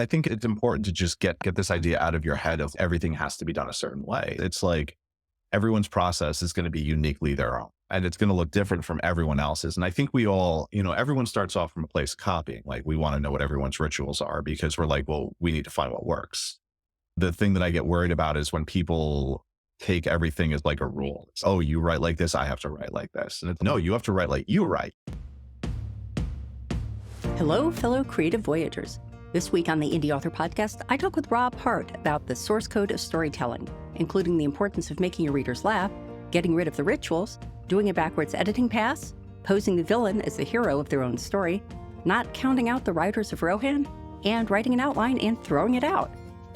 I think it's important to just get this idea out of your head of everything has to be done a certain way. It's like everyone's process is going to be uniquely their own, and it's going to look different from everyone else's. And I think we all, everyone starts off from a place of copying. Like we want to know what everyone's rituals are because we're like, well, we need to find what works. The thing that I get worried about is when people take everything as like a rule. It's, oh, you write like this, I have to write like this. And it's, no, you have to write like you write. Hello, fellow creative voyagers. This week on the Indy Author podcast, I talk with Rob Hart about the source code of storytelling, including the importance of making your readers laugh, getting rid of the rituals, doing a backwards editing pass, posing the villain as the hero of their own story, not counting out the Riders of Rohan, and writing an outline and throwing it out.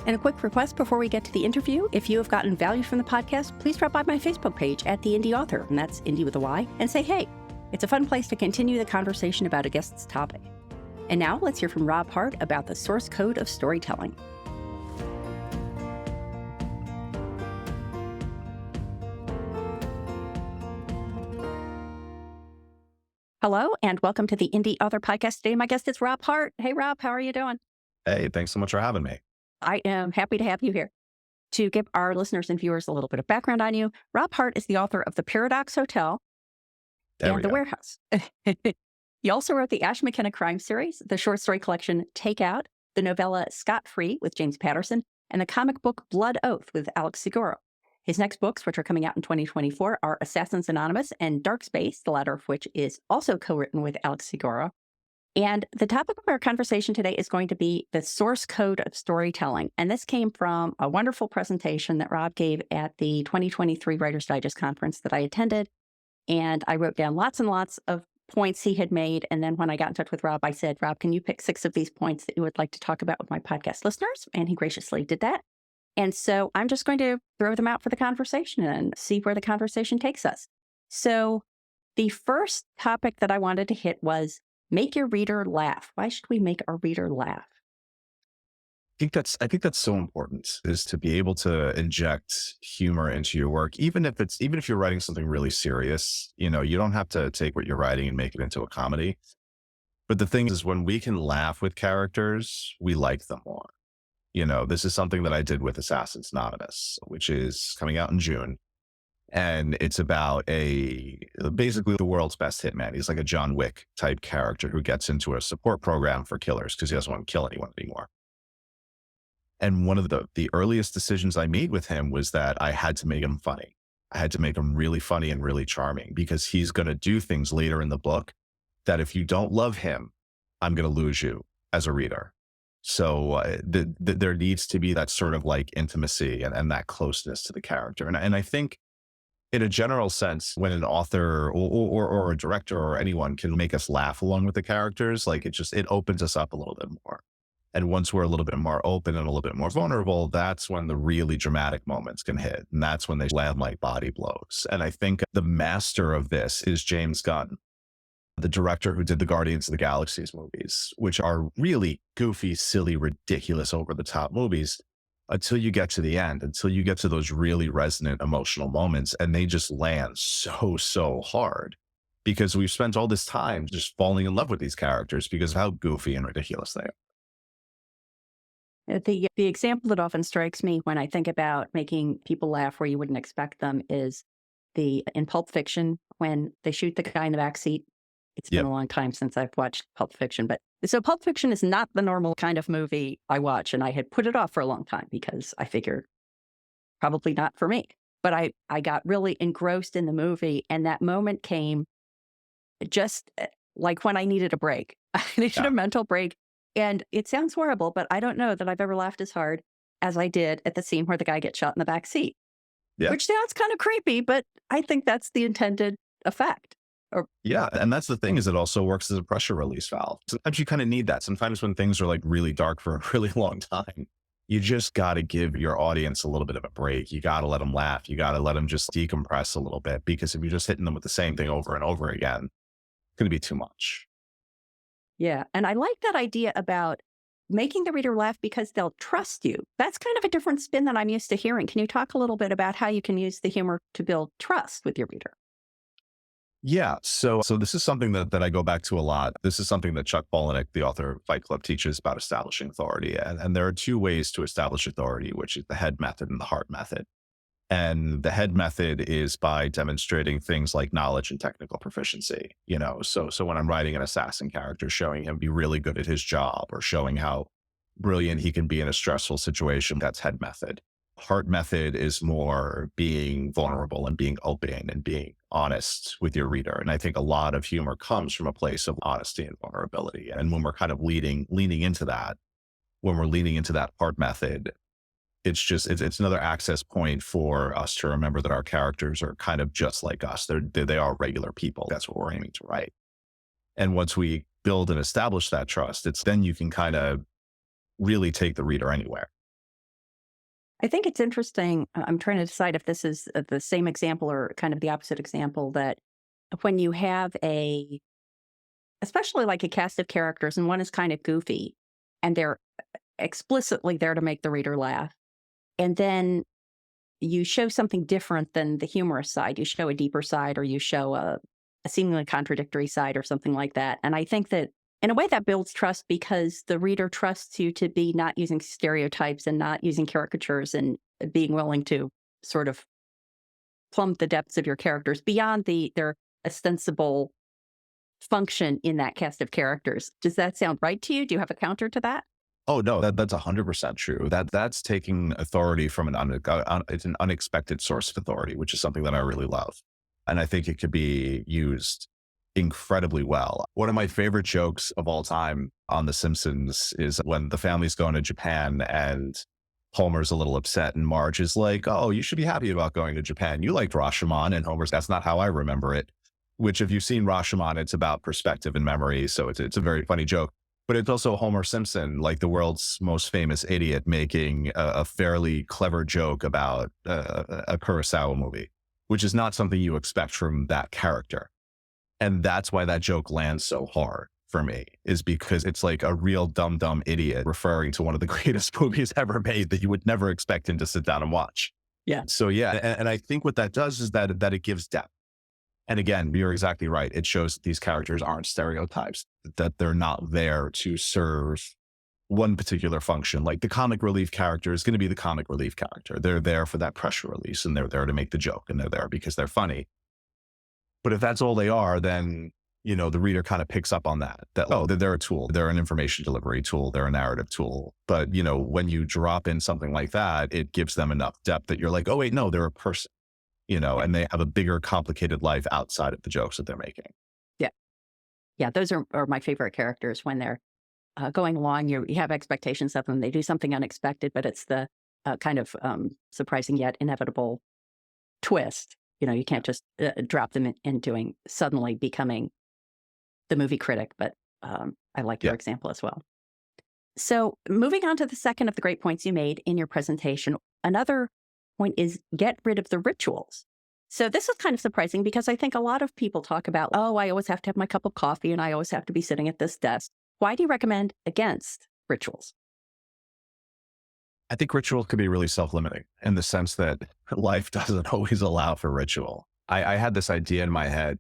And a quick request before we get to the interview, if you have gotten value from the podcast, please drop by my Facebook page at the Indy Author, and that's Indy with a Y, and say hey. It's a fun place to continue the conversation about a guest's topic. And now let's hear from Rob Hart about the source code of storytelling. Hello, and welcome to the Indy Author podcast. Today, my guest is Rob Hart. Hey, Rob, how are you doing? Hey, thanks so much for having me. I am happy to have you here. To give our listeners and viewers a little bit of background on you, Rob Hart is the author of The Paradox Hotel and The Warehouse. He also wrote the Ash McKenna crime series, the short story collection Take Out, the novella Scot Free with James Patterson, and the comic book Blood Oath with Alex Segura. His next books, which are coming out in 2024, are Assassins Anonymous and Dark Space, the latter of which is also co-written with Alex Segura. And the topic of our conversation today is going to be the source code of storytelling. And this came from a wonderful presentation that Rob gave at the 2023 Writers Digest conference that I attended. And I wrote down lots and lots of points he had made. And then when I got in touch with Rob, I said, Rob, can you pick 6 of these points that you would like to talk about with my podcast listeners? And he graciously did that. And so I'm just going to throw them out for the conversation and see where the conversation takes us. So the first topic that I wanted to hit was make your reader laugh. Why should we make our reader laugh? I think that's so important, is to be able to inject humor into your work, even if you're writing something really serious. You don't have to take what you're writing and make it into a comedy. But the thing is, when we can laugh with characters, we like them more. This is something that I did with Assassins Anonymous, which is coming out in June. And it's about basically the world's best hitman. He's like a John Wick type character who gets into a support program for killers because he doesn't want to kill anyone anymore. And one of the earliest decisions I made with him was that I had to make him funny. I had to make him really funny and really charming, because he's going to do things later in the book that if you don't love him, I'm going to lose you as a reader. So there needs to be that sort of like intimacy and that closeness to the character. And I think in a general sense, when an author or a director or anyone can make us laugh along with the characters, like it opens us up a little bit more. And once we're a little bit more open and a little bit more vulnerable, that's when the really dramatic moments can hit. And that's when they land like body blows. And I think the master of this is James Gunn, the director who did the Guardians of the Galaxy movies, which are really goofy, silly, ridiculous, over the top movies, until you get to the end, until you get to those really resonant emotional moments. And they just land so hard, because we've spent all this time just falling in love with these characters because of how goofy and ridiculous they are. The example that often strikes me when I think about making people laugh where you wouldn't expect them is in Pulp Fiction, when they shoot the guy in the backseat. It's been a long time since I've watched Pulp Fiction, but so Pulp Fiction is not the normal kind of movie I watch, and I had put it off for a long time because I figured probably not for me. But I got really engrossed in the movie, and that moment came just like when I needed a break. I needed a mental break. And it sounds horrible, but I don't know that I've ever laughed as hard as I did at the scene where the guy gets shot in the back seat, which sounds kind of creepy, but I think that's the intended effect. And that's the thing, is it also works as a pressure release valve. Sometimes you kind of need that. Sometimes when things are like really dark for a really long time, you just got to give your audience a little bit of a break. You got to let them laugh. You got to let them just decompress a little bit, because if you're just hitting them with the same thing over and over again, it's going to be too much. Yeah. And I like that idea about making the reader laugh because they'll trust you. That's kind of a different spin than I'm used to hearing. Can you talk a little bit about how you can use the humor to build trust with your reader? Yeah. So this is something that I go back to a lot. This is something that Chuck Palahniuk, the author of Fight Club, teaches about establishing authority. And there are two ways to establish authority, which is the head method and the heart method. And the head method is by demonstrating things like knowledge and technical proficiency. So when I'm writing an assassin character, showing him be really good at his job or showing how brilliant he can be in a stressful situation, that's head method. Heart method is more being vulnerable and being open and being honest with your reader. And I think a lot of humor comes from a place of honesty and vulnerability. And when we're kind of leaning into that, when we're leaning into that heart method, it's another access point for us to remember that our characters are kind of just like us. They are regular people. That's what we're aiming to write. And once we build and establish that trust, it's then you can kind of really take the reader anywhere. I think it's interesting. I'm trying to decide if this is the same example or kind of the opposite example, that when you have especially like a cast of characters and one is kind of goofy and they're explicitly there to make the reader laugh. And then you show something different than the humorous side. You show a deeper side, or you show a seemingly contradictory side or something like that. And I think that in a way that builds trust, because the reader trusts you to be not using stereotypes and not using caricatures, and being willing to sort of plumb the depths of your characters beyond their ostensible function in that cast of characters. Does that sound right to you? Do you have a counter to that? Oh no, that's 100% true. That's taking authority from it's an unexpected source of authority, which is something that I really love, and I think it could be used incredibly well. One of my favorite jokes of all time on The Simpsons is when the family's going to Japan and Homer's a little upset and Marge is like, "Oh, you should be happy about going to Japan. You liked Rashomon." And Homer's, "That's not how I remember it." Which, if you've seen Rashomon, it's about perspective and memory, so it's a very funny joke. But it's also Homer Simpson, like the world's most famous idiot, making a fairly clever joke about a Kurosawa movie, which is not something you expect from that character. And that's why that joke lands so hard for me, is because it's like a real dumb idiot referring to one of the greatest movies ever made that you would never expect him to sit down and watch. Yeah. So yeah, and I think what that does is that it gives depth. And again, you're exactly right. It shows that these characters aren't stereotypes, that they're not there to serve one particular function. Like the comic relief character is going to be the comic relief character. They're there for that pressure release, and they're there to make the joke, and they're there because they're funny. But if that's all they are, then, the reader kind of picks up on that, oh, they're a tool. They're an information delivery tool. They're a narrative tool. But, when you drop in something like that, it gives them enough depth that you're like, oh, wait, no, they're a person. And they have a bigger, complicated life outside of the jokes that they're making. Yeah. Yeah. Those are my favorite characters. When they're going along, you have expectations of them. They do something unexpected, but it's the kind of surprising yet inevitable twist. You can't just drop them in suddenly becoming the movie critic, but I like your example as well. So moving on to the second of the great points you made in your presentation, another point is get rid of the rituals. So this is kind of surprising, because I think a lot of people talk about, oh, I always have to have my cup of coffee and I always have to be sitting at this desk. Why do you recommend against rituals? I think ritual could be really self-limiting in the sense that life doesn't always allow for ritual. I had this idea in my head,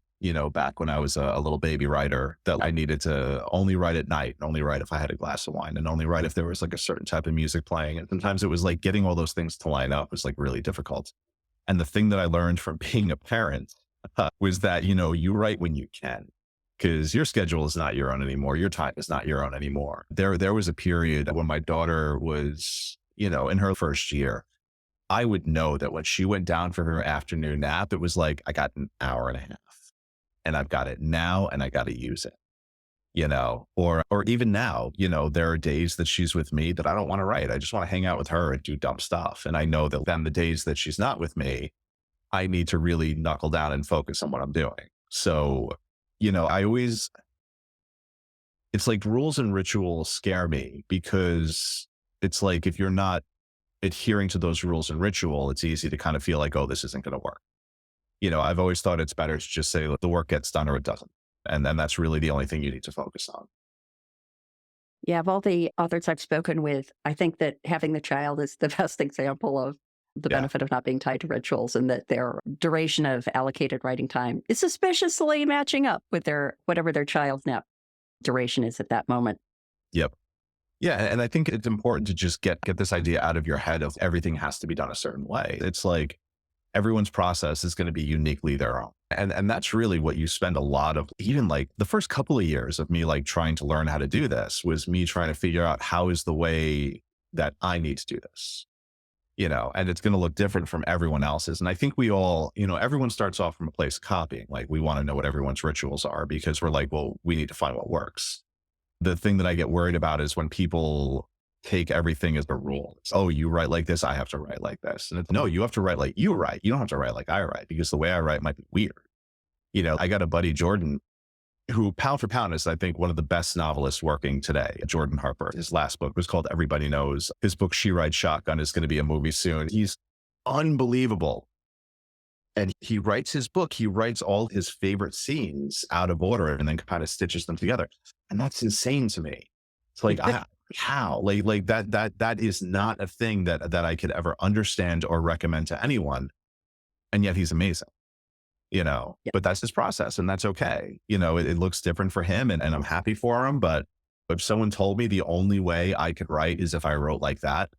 back when I was a little baby writer, that I needed to only write at night, only write if I had a glass of wine, and only write if there was like a certain type of music playing. And sometimes it was like getting all those things to line up was like really difficult. And the thing that I learned from being a parent was that, you write when you can, because your schedule is not your own anymore. Your time is not your own anymore. There was a period when my daughter was, in her first year, I would know that when she went down for her afternoon nap, it was like, I got an hour and a half and I've got it now and I got to use it, or even now, there are days that she's with me that I don't want to write. I just want to hang out with her and do dumb stuff. And I know that then the days that she's not with me, I need to really knuckle down and focus on what I'm doing. So, it's like rules and rituals scare me, because it's like, if you're not adhering to those rules and ritual, it's easy to kind of feel like, oh, this isn't going to work. I've always thought it's better to just say, the work gets done or it doesn't. And then that's really the only thing you need to focus on. Yeah, of all the authors I've spoken with, I think that having the child is the best example of the Yeah. benefit of not being tied to rituals, and that their duration of allocated writing time is suspiciously matching up with their whatever their child's nap duration is at that moment. Yep. Yeah. And I think it's important to just get this idea out of your head of everything has to be done a certain way. It's like everyone's process is going to be uniquely their own. And that's really what you spend a lot of, even like the first couple of years of me like trying to learn how to do this was me trying to figure out how is the way that I need to do this, and it's going to look different from everyone else's. And I think we all, everyone starts off from a place of copying. Like we want to know what everyone's rituals are because we're like, well, we need to find what works. The thing that I get worried about is when people take everything as a rule. It's, oh, you write like this, I have to write like this. And it's, no, you have to write like you write. You don't have to write like I write because the way I write might be weird. I got a buddy, Jordan, who pound for pound is, I think, one of the best novelists working today. Jordan Harper. His last book was called Everybody Knows. His book, She Rides Shotgun, is going to be a movie soon. He's unbelievable. And he writes his book. He writes all his favorite scenes out of order and then kind of stitches them together. And that's insane to me. It's like, how? Like that is not a thing that I could ever understand or recommend to anyone. And yet he's amazing. Yeah. But that's his process and that's okay. It looks different for him and I'm happy for him. But if someone told me the only way I could write is if I wrote like that,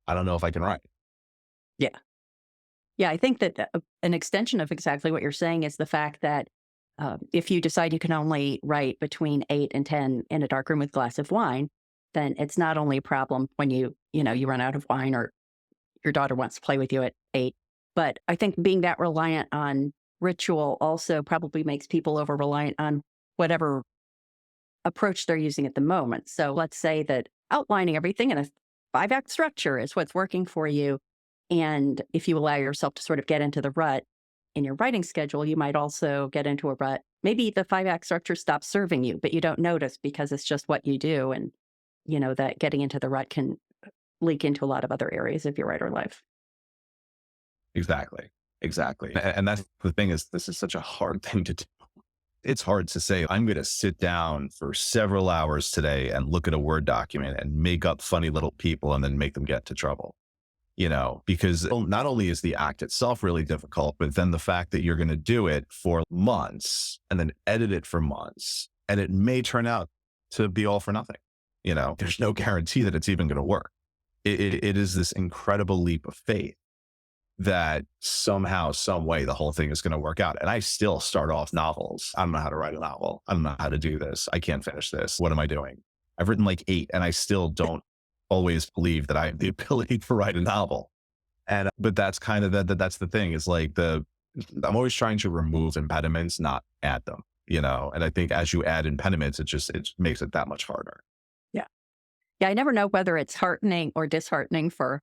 I don't know if I can write. Yeah. Yeah, I think that an extension of exactly what you're saying is the fact that if you decide you can only write between 8 and 10 in a dark room with a glass of wine, then it's not only a problem when you run out of wine or your daughter wants to play with you at 8, but I think being that reliant on ritual also probably makes people over reliant on whatever approach they're using at the moment. So let's say that outlining everything in a 5-act structure is what's working for you. And if you allow yourself to sort of get into the rut in your writing schedule, you might also get into a rut. Maybe the 5-act structure stops serving you, but you don't notice because it's just what you do. And, that getting into the rut can leak into a lot of other areas of your writer life. Exactly. And that's the thing is, this is such a hard thing to do. It's hard to say, I'm going to sit down for several hours today and look at a Word document and make up funny little people and then make them get into trouble. Because not only is the act itself really difficult, but then the fact that you're going to do it for months and then edit it for months, and it may turn out to be all for nothing. There's no guarantee that it's even going to work. It is this incredible leap of faith that somehow, some way, the whole thing is going to work out. And I still start off novels. I don't know how to write a novel. I don't know how to do this. I can't finish this. What am I doing? I've written like 8 and I still don't always believe that I have the ability to write a novel. But that's kind of that's the thing is like I'm always trying to remove impediments, not add them, and I think as you add impediments, it makes it that much harder. Yeah. I never know whether it's heartening or disheartening for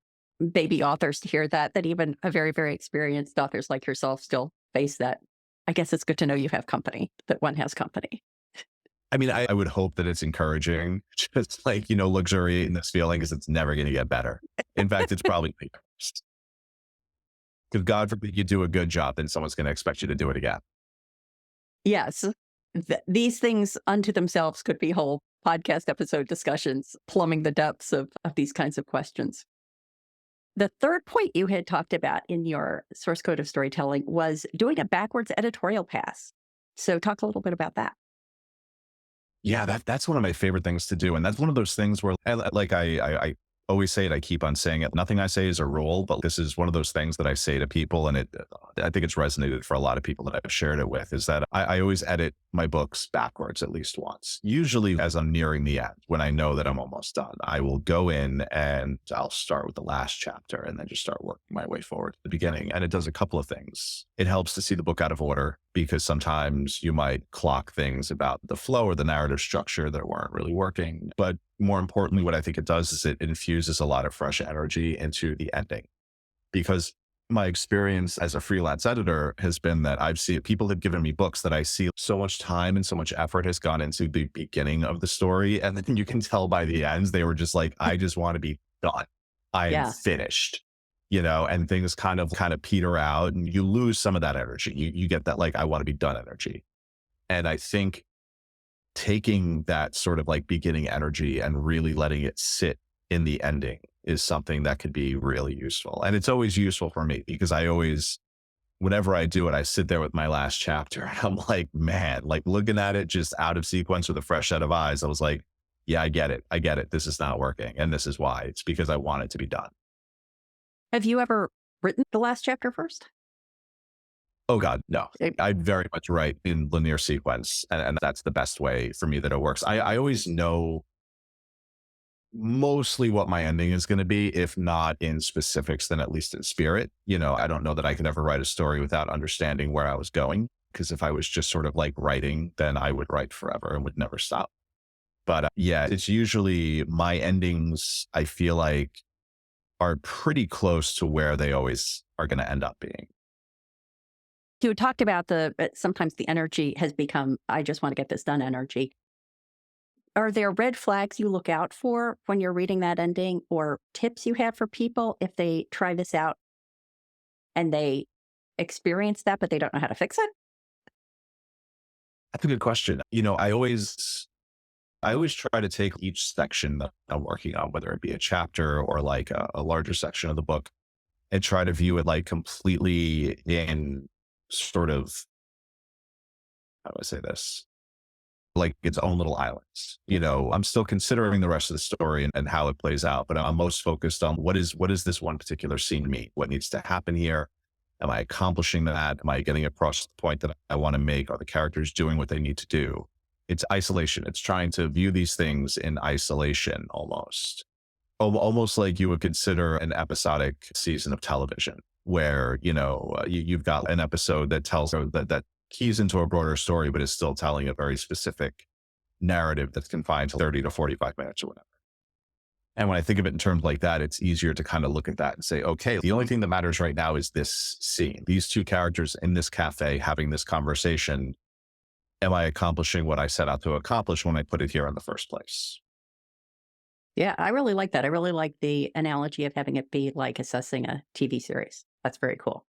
baby authors to hear that even a very, very experienced authors like yourself still face that. I guess it's good to know you have company, that one has company. I mean, I would hope that it's encouraging, just like, luxuriate in this feeling because it's never going to get better. In fact, it's probably worse. Because God forbid you do a good job, then someone's going to expect you to do it again. Yes. These things unto themselves could be whole podcast episode discussions, plumbing the depths of these kinds of questions. The third point you had talked about in your source code of storytelling was doing a backwards editorial pass. So talk a little bit about that. Yeah, that's one of my favorite things to do. And that's one of those things where I always say it, I keep on saying it. Nothing I say is a rule, but this is one of those things that I say to people. And I think it's resonated for a lot of people that I've shared it with, is that I always edit my books backwards at least once. Usually as I'm nearing the end, when I know that I'm almost done, I will go in and I'll start with the last chapter and then just start working my way forward to the beginning. And it does a couple of things. It helps to see the book out of order, because sometimes you might clock things about the flow or the narrative structure that weren't really working. But more importantly, what I think it does is it infuses a lot of fresh energy into the ending. Because my experience as a freelance editor has been that people have given me books that I see so much time and so much effort has gone into the beginning of the story. And then you can tell by the ends, they were just like, I just want to be done. I am finished. And things kind of peter out and you lose some of that energy. You get that, like, I want to be done energy. And I think taking that sort of like beginning energy and really letting it sit in the ending is something that could be really useful. And it's always useful for me because whenever I do it, I sit there with my last chapter and I'm like, man, like looking at it just out of sequence with a fresh set of eyes. I was like, yeah, I get it. I get it. This is not working. And this is why. It's because I want it to be done. Have you ever written the last chapter first? Oh God, no. I very much write in linear sequence. And that's the best way for me that it works. I always know mostly what my ending is going to be, if not in specifics, then at least in spirit. I don't know that I could ever write a story without understanding where I was going. Because if I was just sort of like writing, then I would write forever and would never stop. But yeah, it's usually my endings, I feel like, are pretty close to where they always are going to end up being. You talked about sometimes the energy has become, I just want to get this done energy. Are there red flags you look out for when you're reading that ending, or tips you have for people if they try this out and they experience that, but they don't know how to fix it? That's a good question. I always try to take each section that I'm working on, whether it be a chapter or like a larger section of the book, and try to view it like completely in sort of, how do I say this? Like its own little islands. I'm still considering the rest of the story and how it plays out, but I'm most focused on what is this one particular scene mean? What needs to happen here? Am I accomplishing that? Am I getting across the point that I want to make? Are the characters doing what they need to do? It's isolation. It's trying to view these things in isolation almost. Almost like you would consider an episodic season of television where, you've got an episode that tells that keys into a broader story, but is still telling a very specific narrative that's confined to 30 to 45 minutes or whatever. And when I think of it in terms like that, it's easier to kind of look at that and say, okay, the only thing that matters right now is this scene, these two characters in this cafe having this conversation. Am I accomplishing what I set out to accomplish when I put it here in the first place? Yeah, I really like that. I really like the analogy of having it be like assessing a TV series. That's very cool.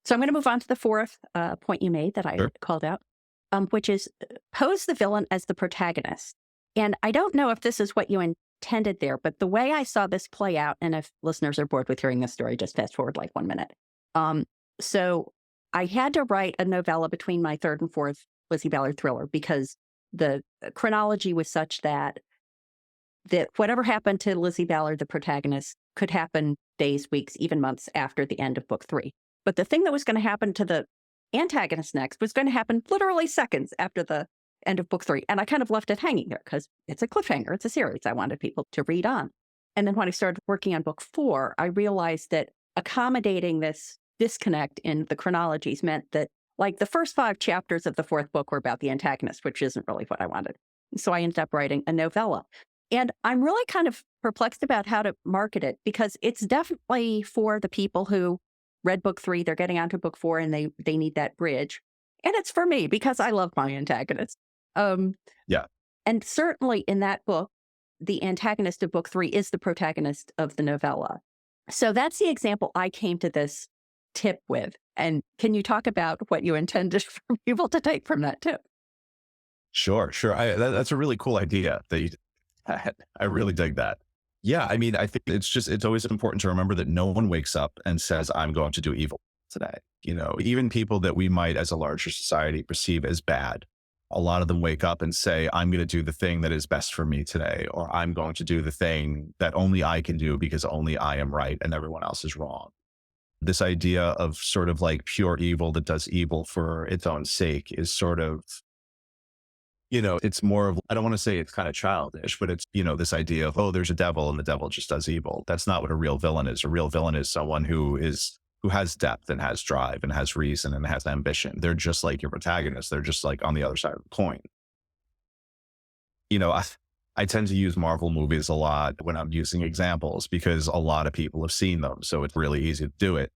So I'm going to move on to the fourth point you made that I Sure. called out, which is pose the villain as the protagonist. And I don't know if this is what you intended there, but the way I saw this play out, and if listeners are bored with hearing this story, just fast forward like 1 minute. So I had to write a novella between my third and fourth Lizzie Ballard thriller because the chronology was such that whatever happened to Lizzie Ballard, the protagonist, could happen days, weeks, even months after the end of book 3. But the thing that was going to happen to the antagonist next was going to happen literally seconds after the end of book 3. And I kind of left it hanging there because it's a cliffhanger. It's a series. I wanted people to read on. And then when I started working on book 4, I realized that accommodating this disconnect in the chronologies meant that like the first 5 chapters of the 4th book were about the antagonist, which isn't really what I wanted. So I ended up writing a novella. And I'm really kind of perplexed about how to market it because it's definitely for the people who read book 3, they're getting onto book 4 and they need that bridge. And it's for me because I love my antagonist. Yeah. And certainly in that book, the antagonist of book 3 is the protagonist of the novella. So that's the example I came to this tip with. And can you talk about what you intended for people to take from that tip? Sure. That's a really cool idea that you had. I really dig that. Yeah. I mean, I think it's always important to remember that no one wakes up and says, I'm going to do evil today. Even people that we might as a larger society perceive as bad, a lot of them wake up and say, I'm going to do the thing that is best for me today, or I'm going to do the thing that only I can do because only I am right and everyone else is wrong. This idea of sort of like pure evil that does evil for its own sake is sort of, it's more of, I don't want to say it's kind of childish, but it's, this idea of, oh, there's a devil and the devil just does evil. That's not what a real villain is. A real villain is someone who has depth and has drive and has reason and has ambition. They're just like your protagonist. They're just like on the other side of the coin. I tend to use Marvel movies a lot when I'm using examples because a lot of people have seen them. So it's really easy to do it.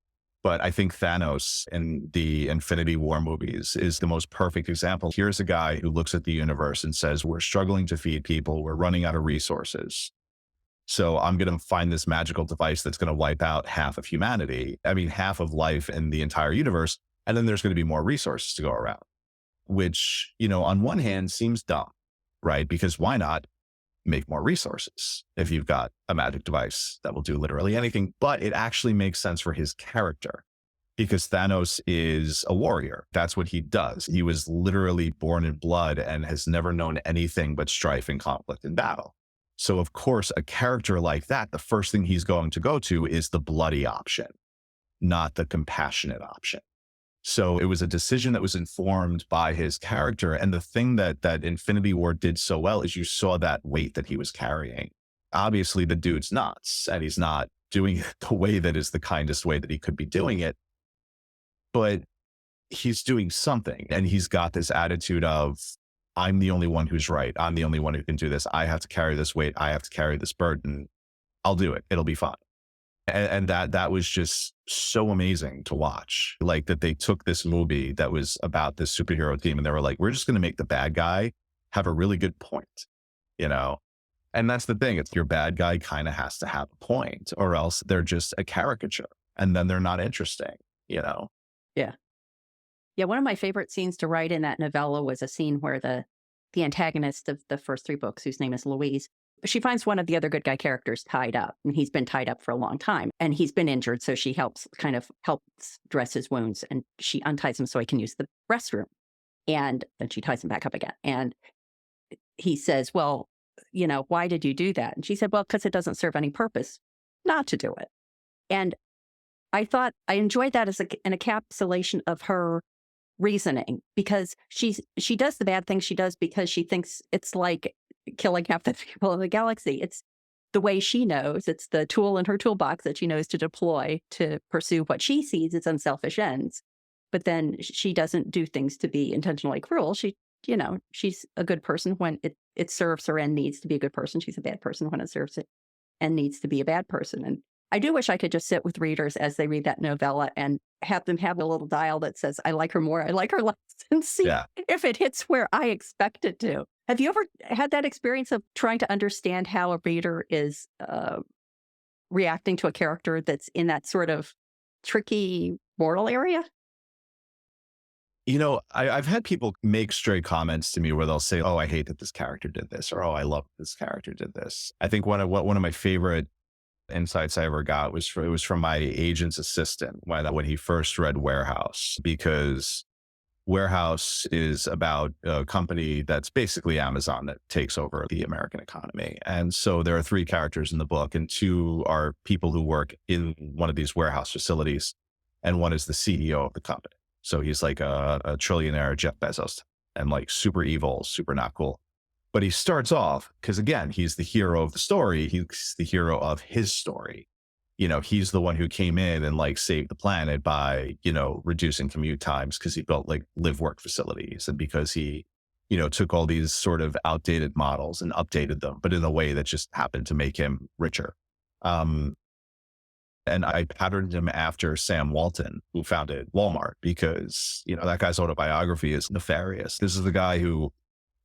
But I think Thanos in the Infinity War movies is the most perfect example. Here's a guy who looks at the universe and says, we're struggling to feed people. We're running out of resources. So I'm going to find this magical device that's going to wipe out half of humanity. I mean, half of life in the entire universe. And then there's going to be more resources to go around, which, on one hand seems dumb, right? Because why not? make more resources if you've got a magic device that will do literally anything. But it actually makes sense for his character because Thanos is a warrior. That's what he does. He was literally born in blood and has never known anything but strife and conflict and battle. So of course, a character like that, the first thing he's going to go to is the bloody option, not the compassionate option. So it was a decision that was informed by his character. And the thing that Infinity War did so well is you saw that weight that he was carrying. Obviously, the dude's nuts and he's not doing it the way that is the kindest way that he could be doing it. But he's doing something. And he's got this attitude of, I'm the only one who's right. I'm the only one who can do this. I have to carry this weight. I have to carry this burden. I'll do it. It'll be fine. And that was just so amazing to watch. Like that they took this movie that was about this superhero team and they were like, we're just going to make the bad guy have a really good point, you know? And that's the thing. It's your bad guy kind of has to have a point or else they're just a caricature and then they're not interesting, you know? Yeah. Yeah. One of my favorite scenes to write in that novella was a scene where the antagonist of the first 3 books, whose name is Louise, she finds one of the other good guy characters tied up, and he's been tied up for a long time, and he's been injured. So she helps dress his wounds, and she unties him so he can use the restroom. And then she ties him back up again. And he says, well, you know, why did you do that? And she said, well, because it doesn't serve any purpose not to do it. And I thought I enjoyed that as an encapsulation of her reasoning, because she does the bad thing she does because she thinks it's like killing half the people in the galaxy. It's the way she knows. It's the tool in her toolbox that she knows to deploy to pursue what she sees as unselfish ends. But then she doesn't do things to be intentionally cruel. She, you know, she's a good person when it serves her and needs to be a good person. She's a bad person when it serves it and needs to be a bad person. And I do wish I could just sit with readers as they read that novella and have them have a little dial that says, I like her more, I like her less, and see if it hits where I expect it to. Have you ever had that experience of trying to understand how a reader is reacting to a character that's in that sort of tricky moral area? You know, I've had people make stray comments to me where they'll say, oh, I hate that this character did this, or, oh, I love this character did this. I think one of my favorite insights I ever got was from my agent's assistant when he first read Warehouse, because Warehouse is about a company that's basically Amazon that takes over the American economy. And so there are 3 characters in the book, and 2 are people who work in one of these warehouse facilities, and one is the CEO of the company. So he's like a trillionaire, Jeff Bezos, and like super evil, super not cool. But he starts off, because again, he's the hero of the story. He's the hero of his story. You know, he's the one who came in and like saved the planet by, you know, reducing commute times because he built like live work facilities, and because he, you know, took all these sort of outdated models and updated them, but in a way that just happened to make him richer. And I patterned him after Sam Walton, who founded Walmart, because, you know, that guy's autobiography is nefarious. This is the guy who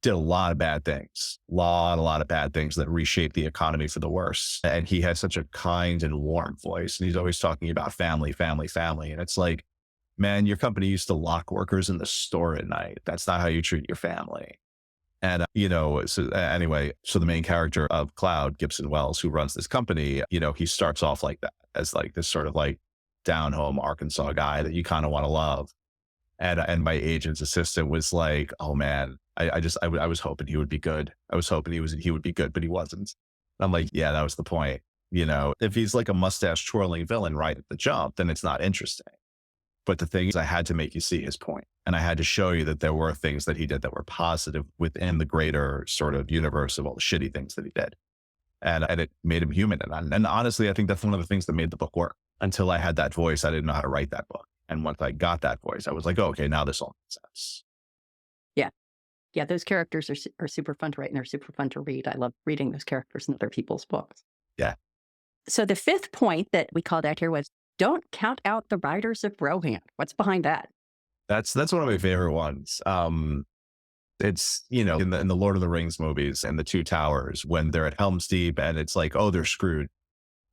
did a lot of bad things, a lot of bad things that reshaped the economy for the worse. And he has such a kind and warm voice. And he's always talking about family, family, family. And it's like, man, your company used to lock workers in the store at night. That's not how you treat your family. And, you know, so anyway, so the main character of Cloud, Gibson Wells, who runs this company, you know, he starts off like that, as like this sort of like down home Arkansas guy that you kind of want to love. And my agent's assistant was like, oh man, I was hoping he would be good. I was hoping he would be good, but he wasn't. And I'm like, yeah, that was the point. You know, if he's like a mustache twirling villain right at the jump, then it's not interesting. But the thing is, I had to make you see his point. And I had to show you that there were things that he did that were positive within the greater sort of universe of all the shitty things that he did. And it made him human. And honestly, I think that's one of the things that made the book work. Until I had that voice, I didn't know how to write that book. And once I got that voice, I was like, oh, okay, now this all makes sense. Yeah. Yeah, those characters are super fun to write, and they're super fun to read. I love reading those characters in other people's books. Yeah. So the 5th point that we called out here was, don't count out the Riders of Rohan. What's behind that? That's one of my favorite ones. It's, you know, in the Lord of the Rings movies and the Two Towers, when they're at Helm's Deep and it's like, oh, they're screwed.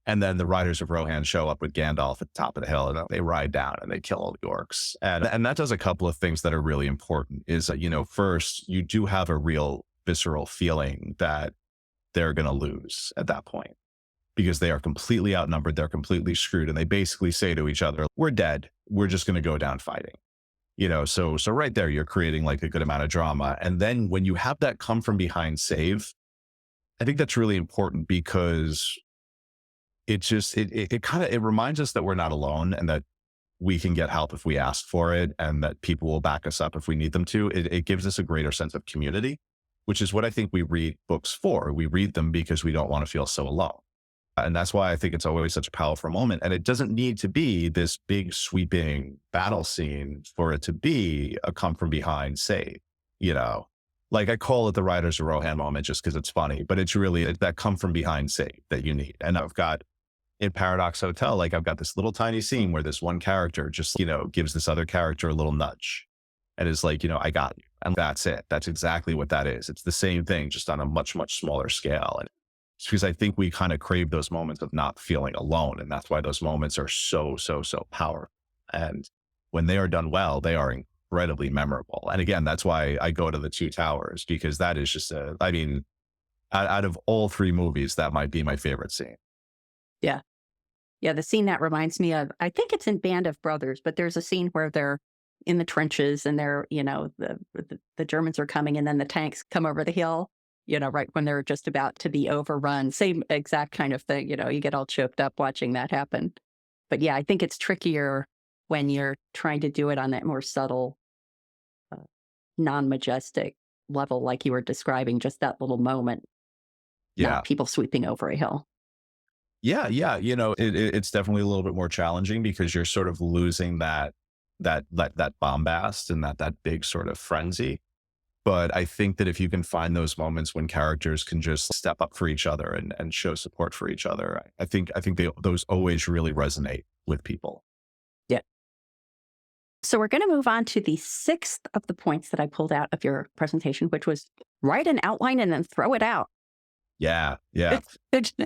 And then the Riders of Rohan show up with Gandalf at the top of the hill, and they ride down and they kill all the orcs. And that does a couple of things that are really important. Is that, you know, first, you do have a real visceral feeling that they're going to lose at that point because they are completely outnumbered. They're completely screwed. And they basically say to each other, we're dead. We're just going to go down fighting. So right there, you're creating like a good amount of drama. And then when you have that come from behind save, I think that's really important because it reminds us that we're not alone and that we can get help if we ask for it and that people will back us up if we need them to. It gives us a greater sense of community, which is what I think we read books for. We read them because we don't want to feel so alone. And that's why I think it's always such a powerful moment. And it doesn't need to be this big sweeping battle scene for it to be a come from behind save, like I call it the Riders of Rohan moment just because it's funny, but it's really that come from behind save that you need. And I've got in Paradox Hotel, like I've got this little tiny scene where this one character just, gives this other character a little nudge and is like, I got you. And that's it. That's exactly what that is. It's the same thing, just on a much, much smaller scale. And it's because I think we kind of crave those moments of not feeling alone. And that's why those moments are so, so, so powerful. And when they are done well, they are incredibly memorable. And again, that's why I go to the Two Towers, because that is just out of all three movies, that might be my favorite scene. Yeah. Yeah. The scene that reminds me of, I think it's in Band of Brothers, but there's a scene where they're in the trenches and they're, the Germans are coming and then the tanks come over the hill, right when they're just about to be overrun. Same exact kind of thing. You get all choked up watching that happen. But yeah, I think it's trickier when you're trying to do it on that more subtle, non-majestic level, like you were describing, just that little moment. Yeah. Not people sweeping over a hill. Yeah. It's definitely a little bit more challenging because you're sort of losing that bombast and that big sort of frenzy. But I think that if you can find those moments when characters can just step up for each other and show support for each other, I think those always really resonate with people. Yeah. So we're going to move on to the sixth of the points that I pulled out of your presentation, which was write an outline and then throw it out. Yeah.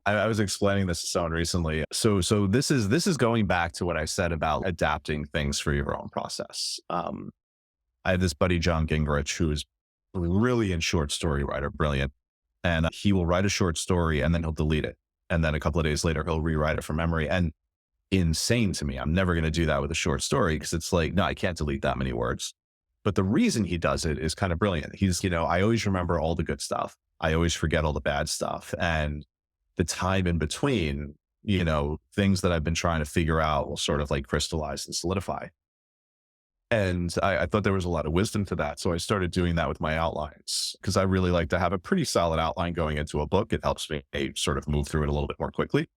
I was explaining this to someone recently. So this is going back to what I said about adapting things for your own process. I have this buddy, John Gingrich, who is a brilliant short story writer, brilliant. And he will write a short story and then he'll delete it. And then a couple of days later, he'll rewrite it from memory. And insane to me. I'm never going to do that with a short story because it's like, no, I can't delete that many words. But the reason he does it is kind of brilliant. He's, I always remember all the good stuff. I always forget all the bad stuff. And the time in between, things that I've been trying to figure out will sort of like crystallize and solidify. And I thought there was a lot of wisdom to that. So I started doing that with my outlines because I really like to have a pretty solid outline going into a book. It helps me sort of move through it a little bit more quickly.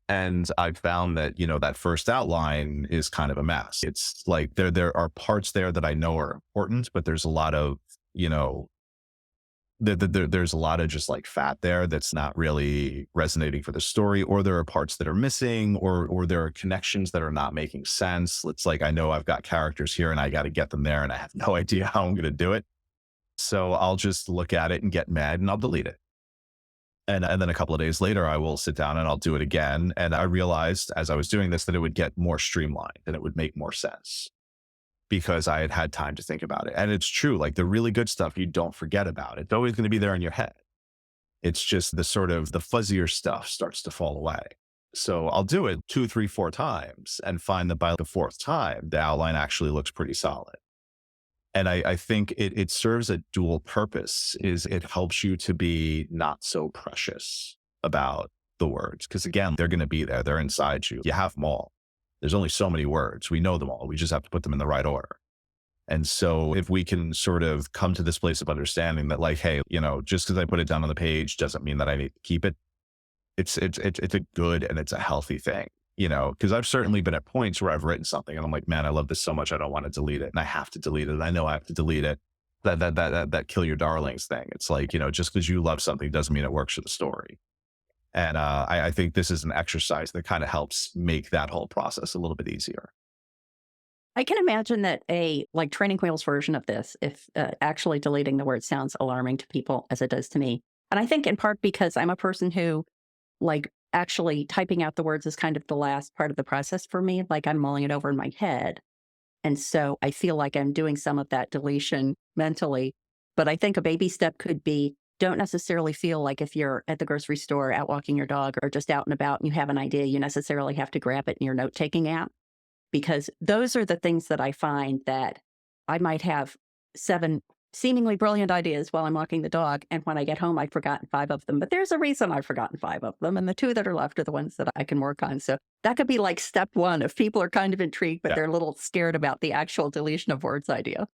And I've found that, that first outline is kind of a mess. It's like there are parts there that I know are important, but there's a lot of, there's a lot of just like fat there that's not really resonating for the story, or there are parts that are missing, or there are connections that are not making sense. It's like, I know I've got characters here and I got to get them there and I have no idea how I'm going to do it. So I'll just look at it and get mad and I'll delete it. And then a couple of days later, I will sit down and I'll do it again. And I realized as I was doing this that it would get more streamlined and it would make more sense because I had time to think about it. And it's true, like the really good stuff, you don't forget about. It's always going to be there in your head. It's just the sort of the fuzzier stuff starts to fall away. So I'll do it 2, 3, 4 times and find that by the fourth time, the outline actually looks pretty solid. And I think it serves a dual purpose, is it helps you to be not so precious about the words. Because again, they're going to be there. They're inside you. You have them all. There's only so many words. We know them all. We just have to put them in the right order. And so if we can sort of come to this place of understanding that like, hey, just because I put it down on the page doesn't mean that I need to keep it. It's a good and it's a healthy thing. Because I've certainly been at points where I've written something and I'm like, man, I love this so much. I don't want to delete it. And I have to delete it. And I know I have to delete it. That kill your darlings thing. It's like, just because you love something doesn't mean it works for the story. And I think this is an exercise that kind of helps make that whole process a little bit easier. I can imagine that a Training Wheels version of this, if actually deleting the word sounds alarming to people as it does to me. And I think in part because I'm a person who actually typing out the words is kind of the last part of the process for me. Like I'm mulling it over in my head. And so I feel like I'm doing some of that deletion mentally. But I think a baby step could be don't necessarily feel like if you're at the grocery store, out walking your dog, or just out and about and you have an idea, you necessarily have to grab it in your note-taking app. Because those are the things that I find that I might have 7 seemingly brilliant ideas while I'm walking the dog. And when I get home, I've forgotten 5 of them. But there's a reason I've forgotten 5 of them. And the 2 that are left are the ones that I can work on. So that could be like step 1 if people are kind of intrigued, but they're a little scared about the actual deletion of words idea.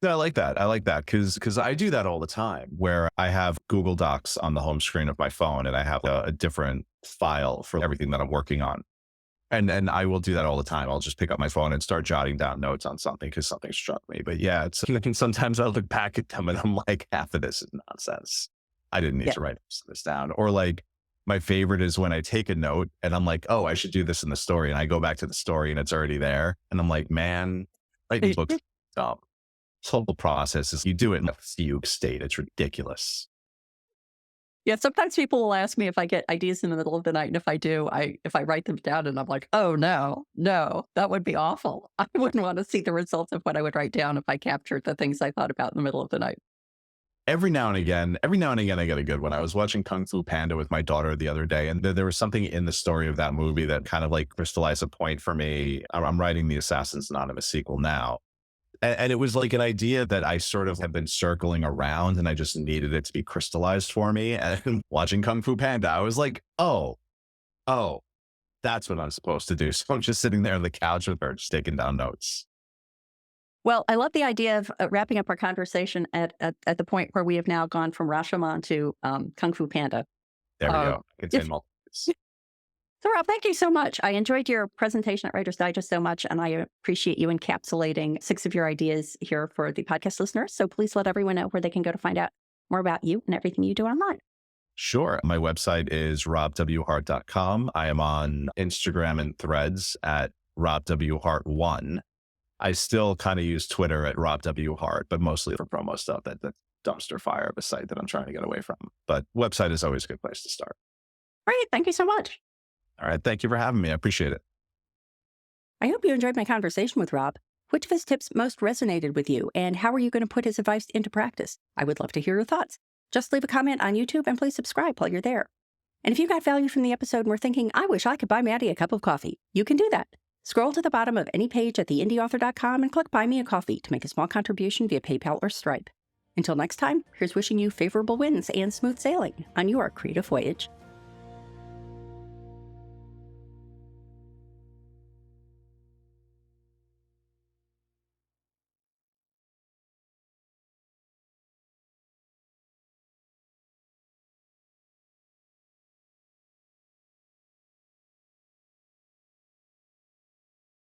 Yeah, I like that. I like that because I do that all the time where I have Google Docs on the home screen of my phone and I have a different file for everything that I'm working on. And I will do that all the time. I'll just pick up my phone and start jotting down notes on something because something struck me. But yeah, it's sometimes I look back at them and I'm like, half of this is nonsense. I didn't need to write this down. Or like my favorite is when I take a note and I'm like, oh, I should do this in the story. And I go back to the story and it's already there. And I'm like, man, writing books is dumb. This whole process is you do it in a fugue state. It's ridiculous. Yeah, sometimes people will ask me if I get ideas in the middle of the night, and if I do, if I write them down and I'm like, oh no, that would be awful. I wouldn't want to see the results of what I would write down if I captured the things I thought about in the middle of the night. Every now and again, I get a good one. I was watching Kung Fu Panda with my daughter the other day, and there was something in the story of that movie that kind of like crystallized a point for me. I'm writing the Assassin's Anonymous sequel now. And it was like an idea that I sort of have been circling around and I just needed it to be crystallized for me. And watching Kung Fu Panda, I was like, oh, that's what I'm supposed to do. So I'm just sitting there on the couch with her, just taking down notes. Well, I love the idea of wrapping up our conversation at the point where we have now gone from Rashomon to Kung Fu Panda. There we go. It's in multiple. So, Rob, thank you so much. I enjoyed your presentation at Writer's Digest so much, and I appreciate you encapsulating 6 of your ideas here for the podcast listeners. So please let everyone know where they can go to find out more about you and everything you do online. Sure. My website is robwhart.com. I am on Instagram and Threads at robwhart1. I still kind of use Twitter at robwhart, but mostly for promo stuff at the dumpster fire of a site that I'm trying to get away from. But website is always a good place to start. Great. Thank you so much. All right. Thank you for having me. I appreciate it. I hope you enjoyed my conversation with Rob. Which of his tips most resonated with you, and how are you going to put his advice into practice? I would love to hear your thoughts. Just leave a comment on YouTube and please subscribe while you're there. And if you got value from the episode and were thinking, I wish I could buy Matty a cup of coffee, you can do that. Scroll to the bottom of any page at theindyauthor.com and click Buy Me a Coffee to make a small contribution via PayPal or Stripe. Until next time, here's wishing you favorable winds and smooth sailing on your creative voyage.